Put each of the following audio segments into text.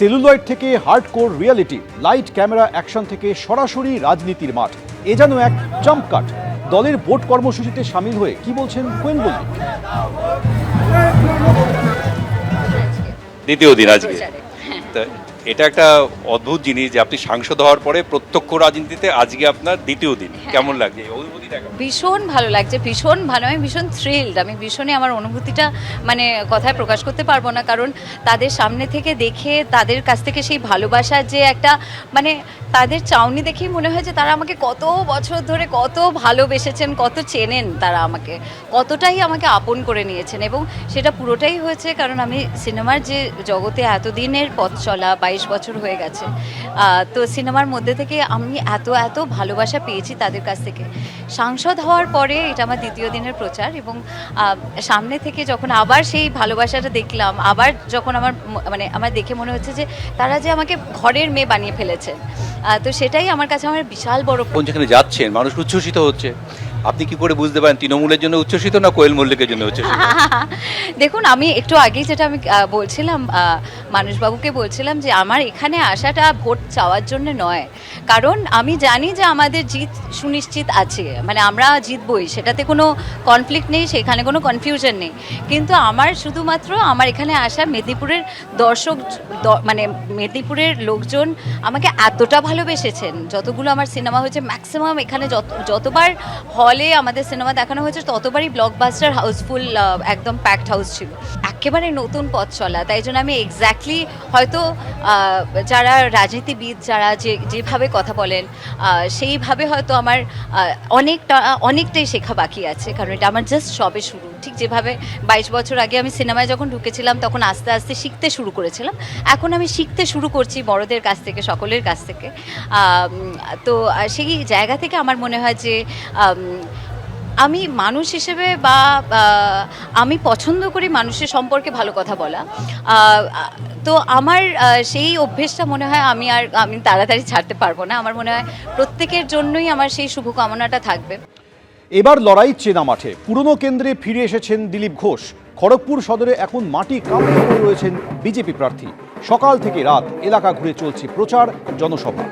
Celluloid থেকে hardcore reality, light camera action থেকে সরাসরি রাজনীতির মাঠ, এ যেন এক জাম্প কাট। দলের বোর্ড কর্মসূচিতে সামিল হয়ে কি বলছেন কোয়েল মল্লিক? দ্বিতীয় দিন আজকে। এটা একটা অদ্ভুত জিনিস যে আপনি সাংসদ হওয়ার পরে প্রত্যক্ষ রাজনীতিতে আজকে আপনার দ্বিতীয় দিন। কেমন লাগছে অনুভূতি? ভীষণ ভালো লাগছে, ভীষণ ভালো, আমি ভীষণ থ্রিলড, আমি ভীষণই আমার অনুভূতিটা মানে কথায় প্রকাশ করতে পারবো না। কারণ তাদের সামনে থেকে দেখে তাদের কাছ থেকে সেই ভালোবাসার যে একটা মানে তাদের চাউনি দেখেই মনে হয় যে তারা আমাকে কত বছর ধরে কত ভালোবেসেছেন, কত চেনেন, তারা আমাকে কতটাই আমাকে আপন করে নিয়েছেন। এবং সেটা পুরোটাই হয়েছে কারণ আমি সিনেমার যে জগতে এতদিনের পথ চলা, 22 বছর হয়ে গেছে, তো সিনেমার মধ্যে থেকে আমি এত এত ভালোবাসা পেয়েছি তাদের কাছ থেকে। সাংসদ হওয়ার পরে এটা আমার দ্বিতীয় দিনের প্রচার এবং সামনে থেকে যখন আবার সেই ভালোবাসাটা দেখলাম, আবার যখন আমার দেখে মনে হচ্ছে যে তারা যে আমাকে ঘরের মেয়ে বানিয়ে ফেলেছেন, তো সেটাই আমার কাছে আমার বিশাল বড়। কোন যেখানে যাচ্ছেন মানুষ উচ্ছ্বসিত হচ্ছে, আপনি কি করে বুঝতে পারেন তৃণমূলের জন্য উচ্ছ্বসিত না কোয়েল মল্লিকের জন্য উচ্ছ্বসিত? দেখুন, আমি একটু আগেই যেটা আমি বলছিলাম, মানুষবাবুকে বলছিলাম যে আমার এখানে আসাটা ভোট চাওয়ার জন্য নয়, কারণ আমি জানি যে আমাদের জিত সুনিশ্চিত আছে, মানে আমরা জিতবই, সেটাতে কোনো কনফ্লিক্ট নেই, সেখানে কোনো কনফিউশন নেই। কিন্তু আমার শুধুমাত্র আমার এখানে আসা মেদিনীপুরের দর্শক, মানে মেদিনীপুরের লোকজন আমাকে এতটা ভালোবেসেছেন, যতগুলো আমার সিনেমা হয়েছে ম্যাক্সিমাম এখানে যতবার হলে আমাদের সিনেমা দেখানো হয়েছে ততবারই ব্লকবাস্টার হাউসফুল, একদম প্যাকড হাউস ছিল। একেবারে নতুন পথ চলা, তাই জন্য আমি এক্স্যাক্টলি হয়তো যারা রাজনীতিবিদ যারা যেভাবে কথা বলেন সেইভাবে হয়তো আমার অনেকটাই শেখা বাকি আছে, কারণ এটা আমার জাস্ট সবে শুরু। ঠিক যেভাবে 22 বছর আগে আমি সিনেমায় যখন ঢুকেছিলাম তখন আস্তে আস্তে শিখতে শুরু করেছিলাম, এখন আমি শিখতে শুরু করছি বড়দের কাছ থেকে, সকলের কাছ থেকে। তো সেই জায়গা থেকে আমার মনে হয় যে আমি মানুষ হিসেবে বা আমি পছন্দ করি মানুষের সম্পর্কে ভালো কথা বলা, তো আমার সেই অভ্যেসটা মনে হয় আমি তাড়াতাড়ি ছাড়তে পারবো না। আমার মনে হয় প্রত্যেকের জন্যই আমার সেই শুভকামনাটা থাকবে। এবার লড়াই চেনা মাঠে, পুরনো কেন্দ্রে ফিরে এসেছেন দিলীপ ঘোষ। খড়গপুর সদরে এখন মাটি কাঁপতে পড়ে রয়েছেন বিজেপি প্রার্থী। সকাল থেকে রাত এলাকা ঘুরে চলছে প্রচার, জনসভা।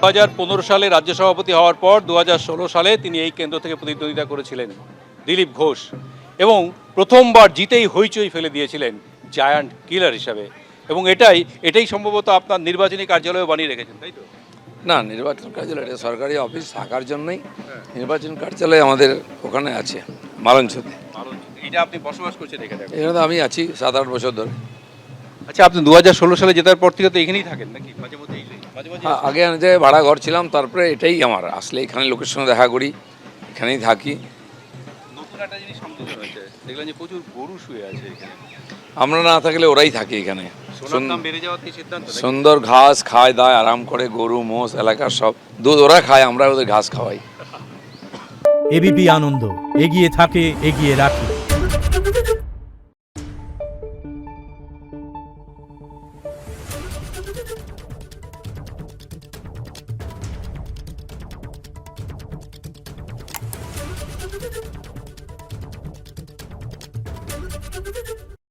2015 সালে রাজ্য সভাপতি হওয়ার পর 2016 সালে তিনি এই কেন্দ্র থেকে প্রতিদ্বন্দ্বিতা করেছিলেন দিলীপ ঘোষ, এবং প্রথমবার জিতেই হইচই ফেলে দিয়েছিলেন জায়ান্ট কিলার হিসাবে। এবং এটাই সম্ভবত আপনার নির্বাচনী কার্যালয়ে বানিয়ে রেখেছেন, তাই তো? না, নির্বাচন কার্যালয় এটা সরকারি অফিস থাকার জন্যই নির্বাচন কার্যালয় আমাদের ওখানে আছে মালঞ্চতে। এটা আপনি বসবাস করছেন এখানে? এখানে তো আমি আছি 7-8 বছর ধরে। আচ্ছা, আপনি 2016 সালে জেতার পর থেকে তো এখানেই থাকেন নাকি? মাঝে মাঝে আগে আমি যে ভাড়া ঘর ছিলাম, তারপরে এটাই আমার আসলে এখানে লোকের সঙ্গে দেখা করি, এখানেই থাকি। নতুন একটা জিনিস সংযোজন হয়েছে, দেখলাম যে প্রচুর গরু শুয়ে আছে এখানে। আমরা না থাকলে ওরাই থাকে এখানে। সুন্দর ঘাস খায় দায় আরাম করে, গরু মোষ এলাকার সব দুধ ওরা খায়, আমরা ওদের ঘাস খাওয়াই। এবিপি আনন্দ, এগিয়ে থাকে, এগিয়ে রাখে।